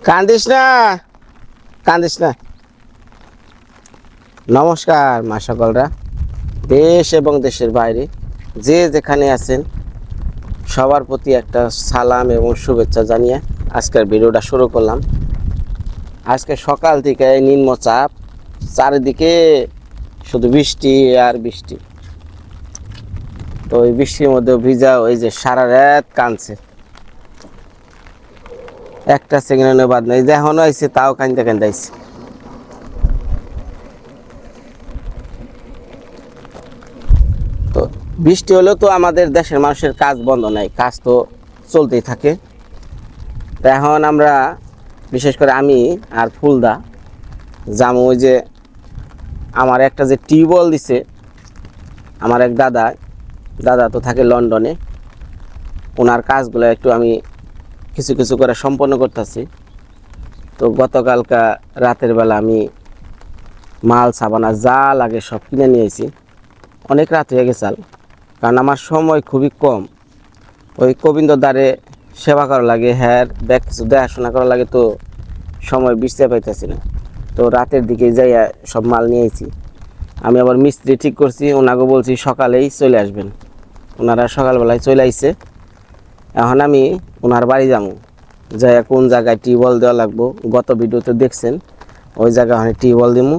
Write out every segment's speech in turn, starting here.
কান্দিস না, কান্দিস না। নমস্কার মা সকলরা, দেশ এবং দেশের বাইরে যে যেখানে আছেন সবার প্রতি একটা সালাম এবং শুভেচ্ছা জানিয়ে আজকের ভিডিওটা শুরু করলাম। আজকে সকাল থেকে নিম্নচাপ, চারিদিকে শুধু বৃষ্টি আর বৃষ্টি। তো ওই বৃষ্টির মধ্যে ভিজা ওই যে সারা রাত কাঁদছে, একটা সেকেন্ডের বাদ নেই, যে এখনো আইছে তাও কান্দতে কান্দতে আইছে। তো বৃষ্টি হলেও তো আমাদের দেশের মানুষের কাজ বন্ধ নাই, কাজ তো চলতেই থাকে। তো এখন আমরা বিশেষ করে আমি আর ফুলদা যাবো ওই যে আমার একটা যে টিউবওয়েল দিছে আমার এক দাদা তো থাকে লন্ডনে, ওনার কাজগুলো একটু আমি কিছু কিছু করে সম্পন্ন করতেছি। তো গতকালকা রাতের বেলা আমি মাল সাবানা যা লাগে সব কিনে নিয়েছি, অনেক রাত হয়ে গেছে, কারণ আমার সময় খুবই কম। ওই গোবিন্দদ্বারে সেবা করা লাগে, হ্যাঁ দেখ কিছু দেখাশোনা করা লাগে, তো সময় বিছতে পাইতেছি না। তো রাতের দিকে যাই সব মাল নিয়েছি। আমি আবার মিস্ত্রি ঠিক করছি, ওনাকে বলছি সকালেই চলে আসবেন। ওনারা সকালবেলায় চলে আসছে। এখন আমি ওনার বাড়ি যাবো, যাই কোন জায়গায় টিউবওয়েল দেওয়া লাগবো, গত ভিডিওতে দেখছেন ওই জায়গায় আমি টিউবওয়েল দিব।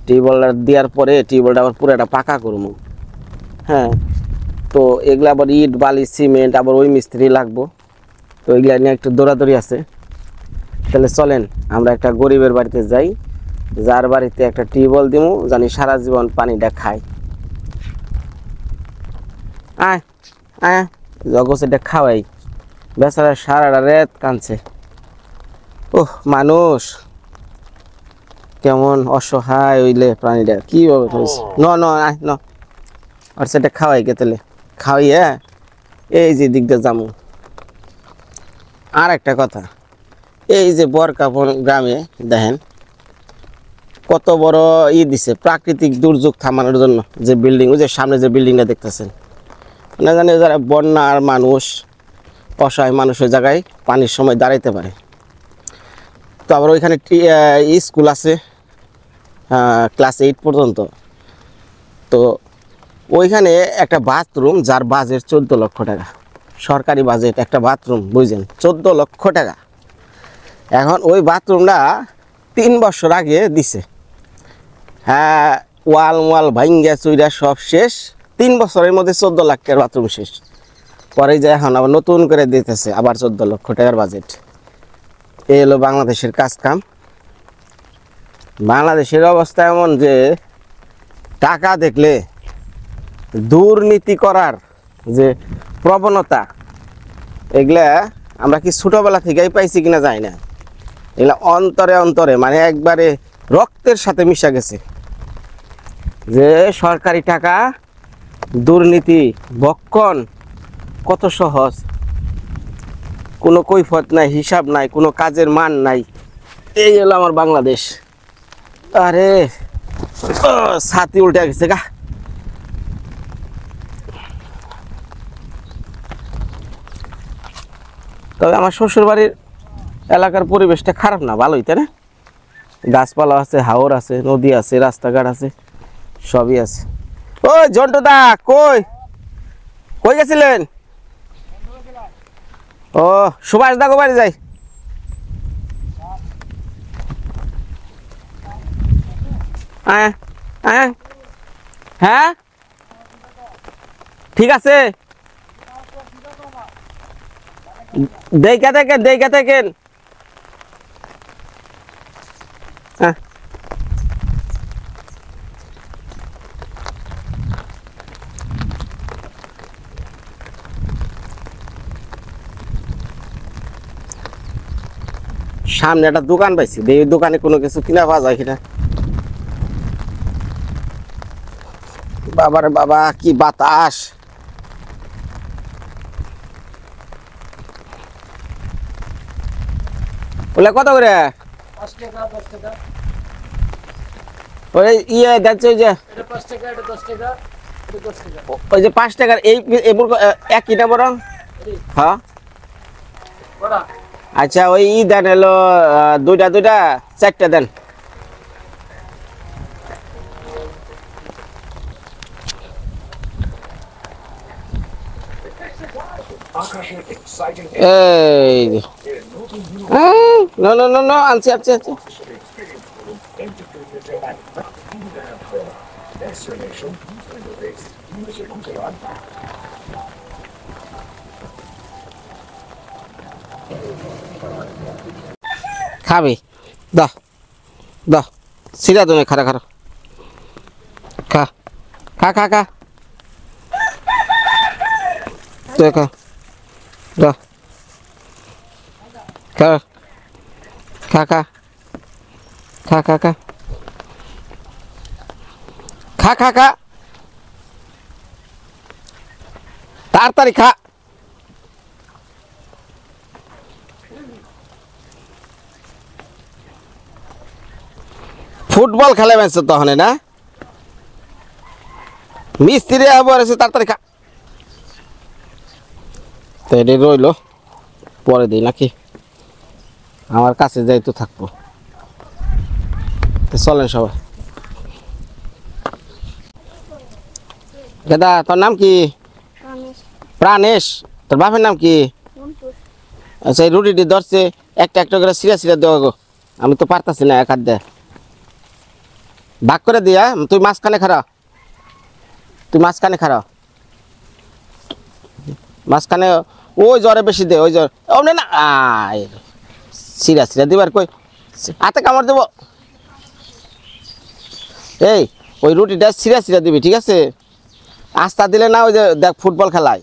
টিউবওয়েলটা দেওয়ার পরে টিউবওয়েলটা আবার পুরোটা পাকা করবো। হ্যাঁ, তো এগুলো আবার ইট বালি সিমেন্ট আবার ওই মিস্ত্রি লাগবো, তো এগুলা নিয়ে একটু দৌড়াদৌড়ি আছে। তাহলে চলেন আমরা একটা গরিবের বাড়িতে যাই, যার বাড়িতে একটা টিউবওয়েল দিব, জানি সারা জীবন পানিটা খাই। আয় আয় জগৎটা খাওয়াই, বেচারা সারাটা রাত কাঁদছে। ওহ, মানুষ কেমন অসহায় হইলে প্রাণীটা কি হয়েছে। ন ন আয় ন, আর সেটা খাওয়াই কে তাহলে খাওয়াইয়া এই যে দিক দিয়ে যাবো। আর একটা কথা, এই যে বরকাপন গ্রামে দেখেন কত বড় দিছে প্রাকৃতিক দুর্যোগ থামানোর জন্য, যে বিল্ডিং, ওই যে সামনে যে বিল্ডিংটা দেখতেছেন, না জানি যারা বন্যা আর মানুষ অসহায় মানুষ ওই জায়গায় পানির সময় দাঁড়াইতে পারে। তো আবার ওইখানে স্কুল আছে ক্লাস 8 পর্যন্ত। তো ওইখানে একটা বাথরুম, যার বাজেট 14 লক্ষ টাকা, সরকারি বাজেট একটা বাথরুম, বুঝছেন, 14 লক্ষ টাকা। এখন ওই বাথরুমটা 3 বছর আগে দিছে, হ্যাঁ ওয়াল ভাঙ্গা চুইরা সব শেষ, 3 বছরের মধ্যে 14 লাখ টাকার বাথরুম শেষ। পরে যে এখন আবার নতুন করে দিতেছে আবার 14 লক্ষ টাকার বাজেট। এই হলো বাংলাদেশের কাজ কাম। বাংলাদেশের অবস্থা এমন যে টাকা দেখলে দুর্নীতি করার যে প্রবণতা, এগুলা আমরা কি ছোটবেলা থেকেই পাইছি কিনা জানি না, এগুলা অন্তরে অন্তরে মানে একবারে রক্তের সাথে মিশা গেছে। যে সরকারি টাকা দুর্নীতি ভক্ষণ কত সহজ, কোনো কৈফিয়ত নাই, হিসাব নাই, কোনো কাজের মান নাই। এই হলো আমার বাংলাদেশ। আরে ছাতি উল্টে গেছে গা। তবে আমার শ্বশুর বাড়ির এলাকার পরিবেশটা খারাপ না, ভালোই, তাই না? গাছপালা আছে, হাওর আছে, নদী আছে, রাস্তাঘাট আছে, সবই আছে। ওই জন্টু দা, কই কই গেছিলেন? ও সুভাষ দা বাড়ি যাই। হ্যাঁ ঠিক আছে, দেখা দেখেন। হ্যাঁ সামনে একটা দোকান পাইছি, এই দোকানে কোনো কিছু কিনা পাওয়া যায় কিনা। বাবার বাবা কি বাতাস। বলে কত করে? 5 টাকা 10 টাকা। ওই যাচ্ছে ওই যে 5 টাকা, এটা 10 টাকা, এটা 10 টাকা। ওই যে 5 টাকার এই একই না বরং? হ্যাঁ আচ্ছা ওই দেন হলো দুইটা দুইটা চারটা দেন। এই নো নো নো নো আনছি আনছি আনছি। খাবি দাও দাও সিরা তুমি খারা খারা খা খা খা খা তুই খা দাও খা খা খা খা খা খা খা খা খা তাড়াতাড়ি খা। ফুটবল খেলে বেঁচে তখন না মিস্ত্রি আবার এসে তাড়াতাড়ি খা। তো এটাই রইল পরে দিই নাকি আমার কাছে যাইতো থাকবো। চলেন সবাই। দাদা তোর নাম কি? প্রাণেশ। তোর বাপের নাম কি? আচ্ছা এই রুটিটি ধরছে একটা একটা করে সিরা সিরা দেওয়া গো। আমি তো পারতাছি না এক হাত দে ভাগ করে দিয়া। তুই মাঝখানে খারা তুই মাঝখানে খারা মাঝখানে ওই জ্বরে বেশি দে ওই জ্বর অমনে না সিরা সিরা দিবার কই হাতে কামড় দেব। এই ওই রুটিটা সিরা সিরা দিবি ঠিক আছে। আস্তা দিলে না ওই যে দেখ ফুটবল খেলায়।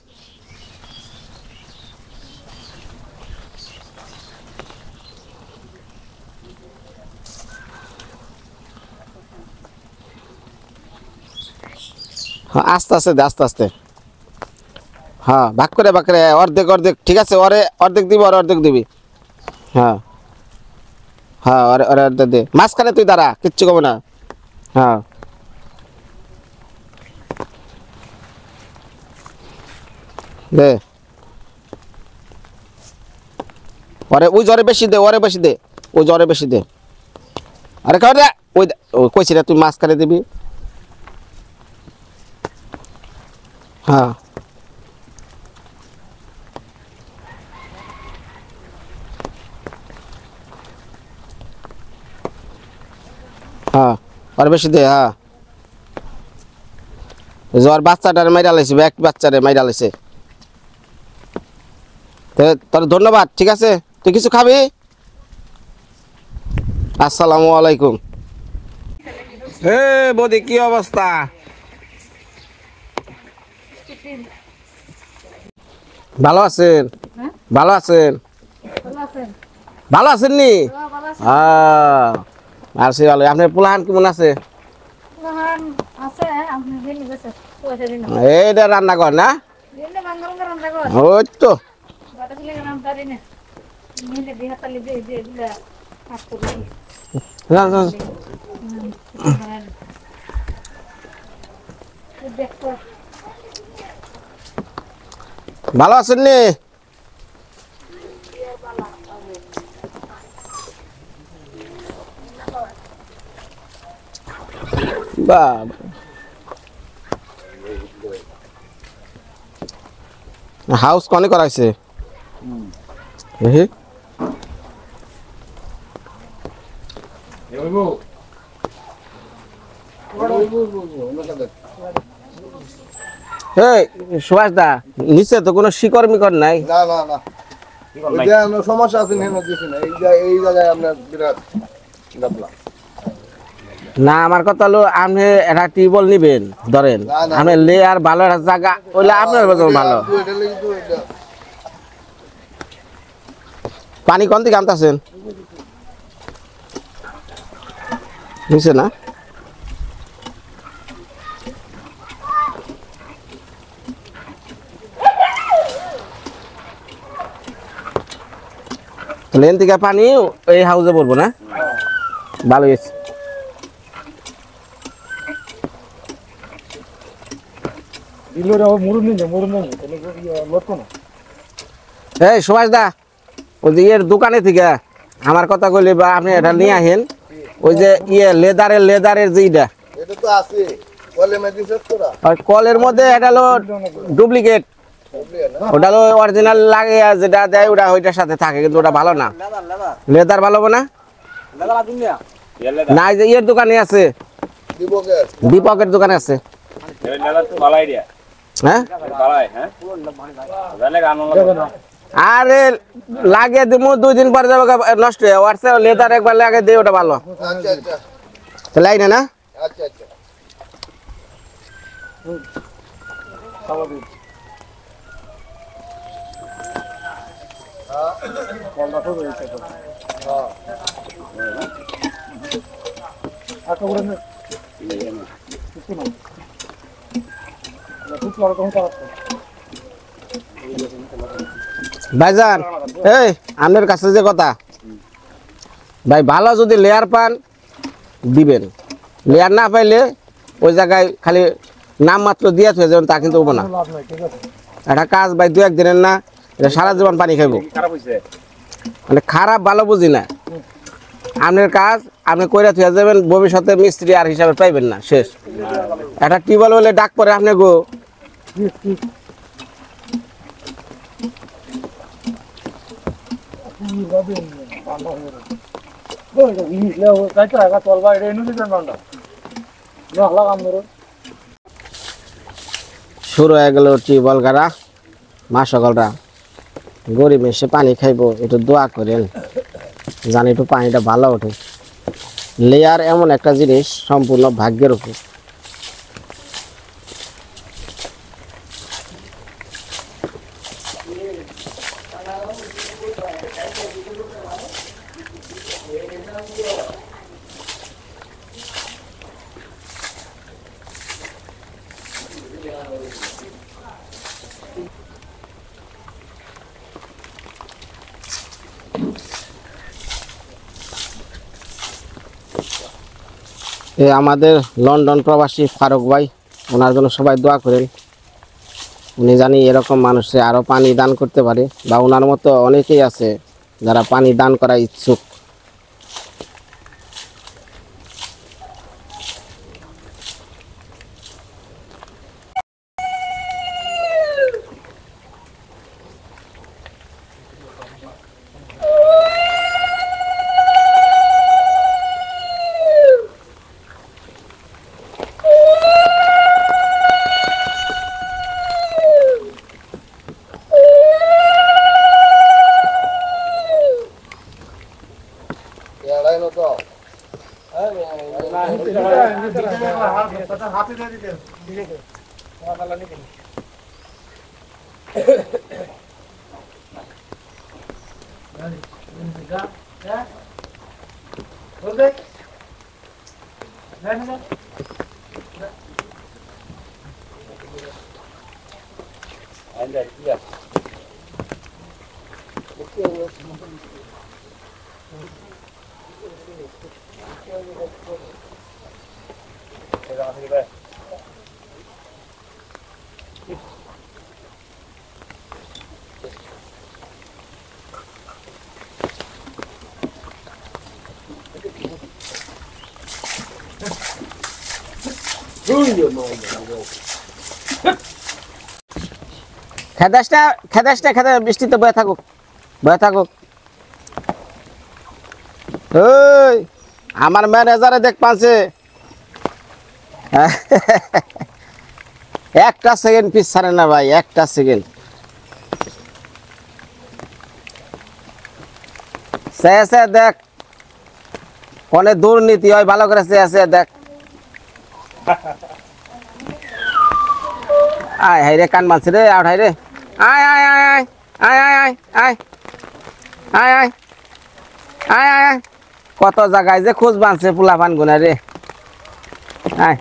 হ্যাঁ আস্তে আস্তে দে আস্তে আস্তে। হ্যাঁ ভাগ করে অর্ধেক অর্ধেক ঠিক আছে। ওরে অর্ধেক দিবি ওরে অর্ধেক দিবি। হ্যাঁ হ্যাঁ ওরে ওরে অর্ধেক দে মাঝখানে তুই দাঁড়া কিচ্ছু কবে না। হ্যাঁ দে ওরে ওই জ্বরে বেশি দে ওরে বেশি দে ওই জ্বরে বেশি দে। আরে খাওয়া দে ওই কইছি না তুই মাঝখানে দিবি। হ্যাঁ হ্যাঁ আর বেশি দে। হ্যাঁ জ্বর বাচ্চাটারে মাইরা লাইছে এক বাচ্চারে মাইরা লাইছে। তোর ধন্যবাদ ঠিক আছে। তুই কিছু খাবি? আসসালামু আলাইকুম। হে বৌদি কি অবস্থা? ভালো আছেন? ভালো আছেন? ভালো আছেন নি? আছি ভালো। আপনার পোলাহান কেমন আছে? এইটা রান্নাঘর না? ওই তো ভালো আছেন নি? হাউস কনে করাইছে? সুভাষ দা নিচে তো কোনো শিকড় মিকর নাই? না না না সমস্যা আছে এই জায়গায় আপনার বিরাট না আমার কথা হলো আপনি একটা টিউবওয়েল নিবেন ধরেন আপনি লে আর ভালো একটা জায়গা ওইলে আপনার ভালো। পানি কোন দিকে আনতেছেন? বুঝছে না লেন থেকে পানি এই হাউসে পড়বো না? ভালো হয়েছে। এই সুভাষ দা ওই যে ইয়ের দোকানে থেকে আমার কথা কইলে বা আপনি এটা নিয়ে আহেন ওই যে লেদারের যে ইটা এটা তো আছে কলে মেডিসিন তোরা ওই কলের মধ্যে এটা হলো ডুপ্লিকেট ওটা হলো অরিজিনাল লাগে যেটা দেয় ওটা ওইটার সাথে থাকে কিন্তু ওটা ভালো না লেদার ভালো না না এই যে ইয়ের দোকানে আছে দীপকের দোকানে আছে হ্যাঁ আরে লাগে দিমু 2 দিন পরে যাবে নষ্ট হয়ে ওয়াটসঅ্যাপ লেদার একবার লাগে দে ওটা ভালো আচ্ছা আচ্ছা তো লাই না আচ্ছা আচ্ছা ভাইজান এই আপনার কাছে যে কথা ভাই ভালো যদি লেয়ার পান দিবেন লেয়ার না পাইলে ওই জায়গায় খালি নাম মাত্র দিয়ে থুয়ে যাবেন তা কিন্তু হবো না একটা কাজ ভাই 2-1 দিনের না এটা সারা জীবন পানি খাইবো মানে খারাপ ভালো বুঝি না আপনার কাজ আপনি কইরা থুয়ে যাবেন ভবিষ্যতে মিস্ত্রি আর হিসাবে পাইবেন না শেষ একটা টিউবওয়েল হলে ডাক পরে আপনি গো শুরু হয়ে গেল টিউবওয়েল গাড়া মা সকলরা গরিব এসে পানি খাইবো একটু দোয়া করেন জানি একটু পানিটা ভালো ওঠে লেয়ার এমন একটা জিনিস সম্পূর্ণ ভাগ্যের উপর আমাদের লন্ডন প্রবাসী ফারুক ভাই ওনার জন্য সবাই দোয়া করেন উনি জানি এরকম মানুষে আরো পানি দান করতে পারে বা ওনার মতো অনেকেই আছে যারা পানি দান করা ইচ্ছুক খেদাসটা বৃষ্টিতে বয়ে থাকুক ওই আমার ম্যানেজারে দেখ পাচ্ছে একটা সেকেন্ড পিস ছাড়ে না ভাই একটা সেকেন্ড সে দেখ কোনে দুর্নীতি হয় ভালো করে সে দেখ আয় হাই রে কান মারছে রে আউট হাই রে আয় আয় আয় আয় আয় আয় আয় আয় আয় আয় আয় আয় কত জায়গায় যে খোঁজ বাঁধছে পোলা পান গুনা রে আয়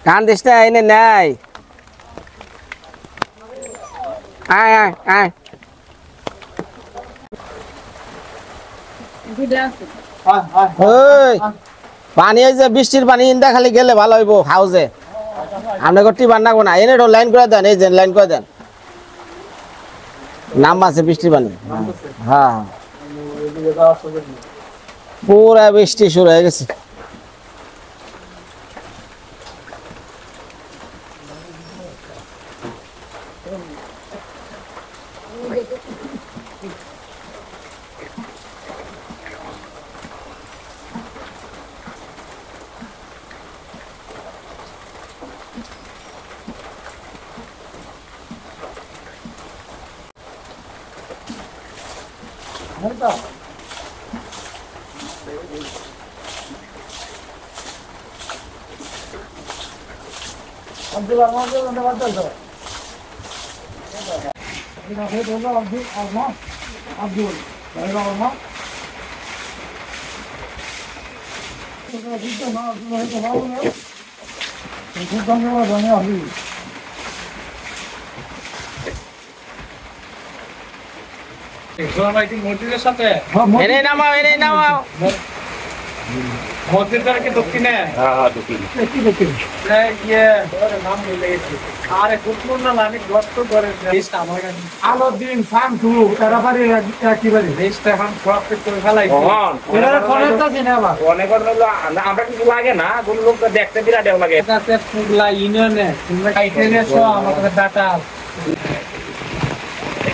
কান দিস না এনে নাই আয় আয় আয় ওই পানি এই যে বৃষ্টির পানি ইন্দা খালি গেলে ভালো হইব হাউজে আমরা টিবার নাগবো না এনে লাইন করে দেন এই যে লাইন করে দেন নাম আছে বৃষ্টি পানি। নামতেছে। হ্যাঁ এদিকে যাওয়ার সুযোগ নেই। পুরা বৃষ্টি শুরু হয়ে গেছে। মসজিদের সাথে এনে নামাও, এনে নামাও। মসজিদের কি দক্ষিণে? আরে কুকুর না আমি গর্ত করে আলো দিন শান্তু তারা পারে একেবারে দেশটা এখন সব করে ফেলাই আমরা কিছু লাগে না কোন লোক দেখতে বিরাট লাগে ইউনিয়নে আমাদের ডাটা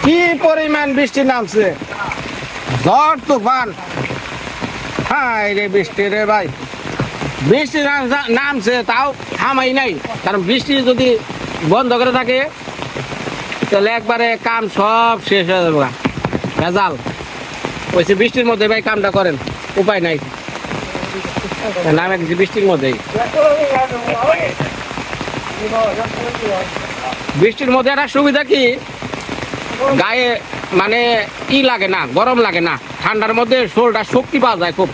কি পরিমাণ বৃষ্টি নামছে, ঝড় তুফান। হাই রে বৃষ্টি রে ভাই, বৃষ্টি নামছে তাও থামাই নাই। কারণ বৃষ্টি যদি বন্ধ করে থাকে তাহলে একবারে কাম সব শেষ হয়ে যাবে, ভেজাল। ওই বৃষ্টির মধ্যে ভাই কামটা করেন, উপায় নাই, নামে গেছি বৃষ্টির মধ্যেই। বৃষ্টির মধ্যে একটা সুবিধা কি, গায়ে মানে ই লাগে না, গরম লাগে না। ঠান্ডার মধ্যে শরীরটা শক্তি পাওয়া যায় খুব।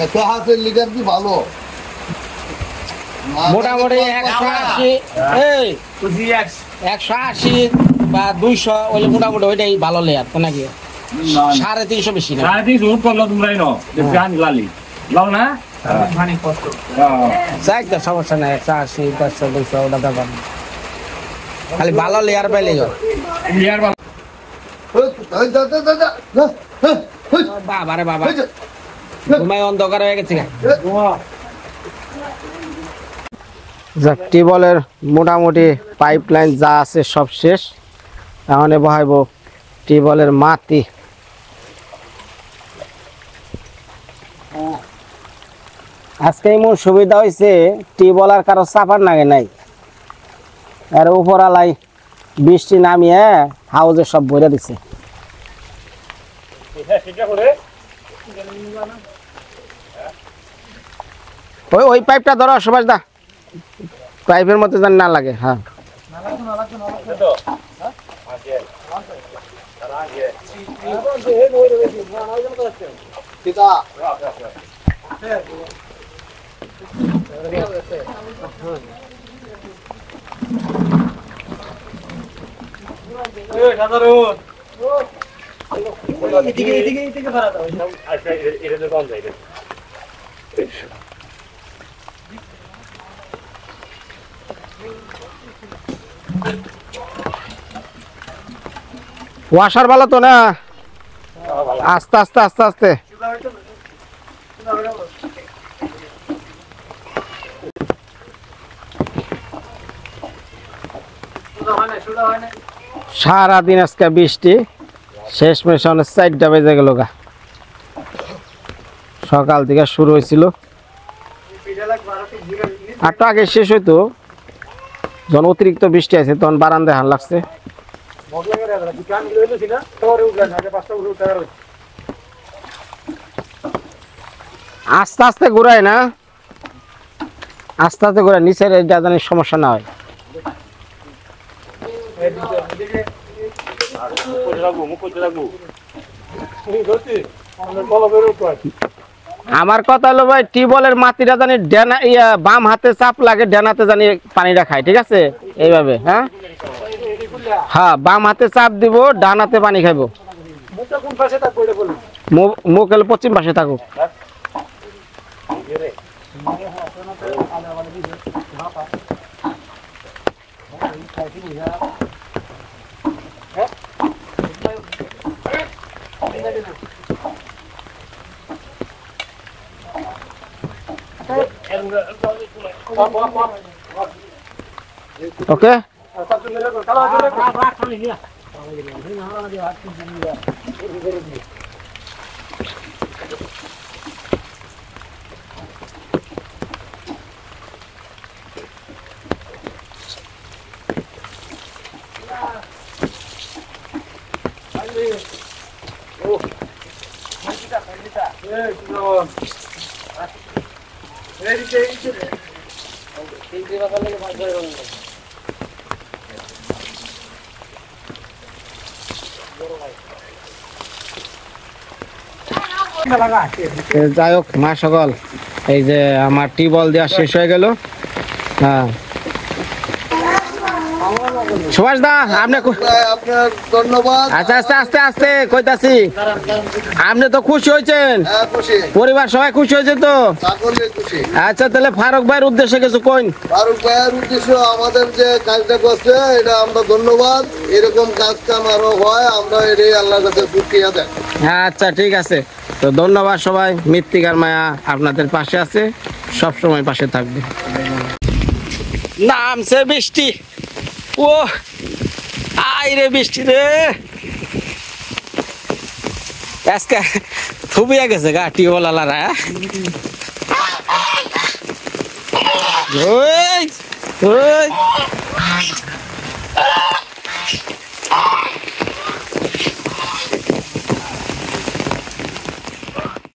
এত হাতের লিটার কি ভালো? মোটামুটি 180, এই 180 বা 200 ওইলে মোটামুটি ওইটাই ভালো লেয়ার তো নাকি? 350 বেশি না। যাই তো সমস্যা নাই, 180, 500, 200 ওটা ব্যাপার না। খালি ভালো লেয়ার পাইলে বাবা রে বাবা, ঘুমাই অন্ধকার হয়ে গেছে। যাক, টিউবওয়েলের মোটামুটি পাইপ লাইন যা আছে সব শেষ। এখন বহাইব টিউবওয়েলের মাটি। আজকে এমন সুবিধা হয়েছে, টিউবওয়েল আর কারো চাপার নাগে নাই। আর উপর আলাই বৃষ্টি নামিয়ে হাউজে সব ভরে দিছে। ওই পাইপটা ধরো সুভাষ দা, পাইপের মধ্যে যেন না লাগে। হ্যাঁ ওয়াশার ভালো তো না, আস্তে আস্তে আস্তে আস্তে। সারাদিন আজকে বৃষ্টি, শেষ মেশে 4টা বেজে গেল গা। সকাল থেকে শুরু হয়েছিল, আটটা আগে শেষ হইতো। যখন অতিরিক্ত বৃষ্টি আছে তখন বারান্দায় হাল লাগছে। আস্তে আস্তে ঘুরায় না, আস্তে আস্তে ঘুরায়, নিচের জানি সমস্যা না হয়। আমার কথা হলো ভাই টিউবওয়েলের মাটিটা জানি ডেনা বাম হাতে চাপ লাগে, ডানাতে জানি পানিটা খায়, ঠিক আছে? এইভাবে, হ্যাঁ হ্যাঁ, বাম হাতে চাপ দিব, ডান হাতে পানি খাইবো। মুখটা কোন পাশে থাকবে এটা বলুন। মুখ হলে পশ্চিম পাশে থাকুক। ওকে, যাই হোক মা সকল, এই যে আমার টিউবওয়েল দেওয়া শেষ হয়ে গেল। হ্যাঁ সুভাষ দা, আপনি আপনার ধন্যবাদ। আচ্ছা আস্তে আস্তে আস্তে কইতাছি, আপনি তো খুশি হয়েছেন, হ্যাঁ, খুশি। পরিবার সবাই খুশি হয়েছে তো? সকলে খুশি। আচ্ছা তাহলে ফারুক ভাইয়ের উদ্দেশ্যে কিছু কইন। ফারুক ভাইয়ের উদ্দেশ্য আমাদের যে কাজটা করছে এটা আমরা ধন্যবাদ। এরকম কাজ কাম আরো হয়, আমরা এটাই আল্লাহর কাছে শুকরিয়া দেয়। আচ্ছা ঠিক আছে, তো ধন্যবাদ সবাই। মৃত্তিকার মায়া আপনাদের পাশে আছে, সব সময় পাশে থাকবে। নামছে বৃষ্টি, ও আই রে বৃষ্টি রে, আজকে থুবিয়া গেছে গা টিউবওয়েলারা। ওই ওই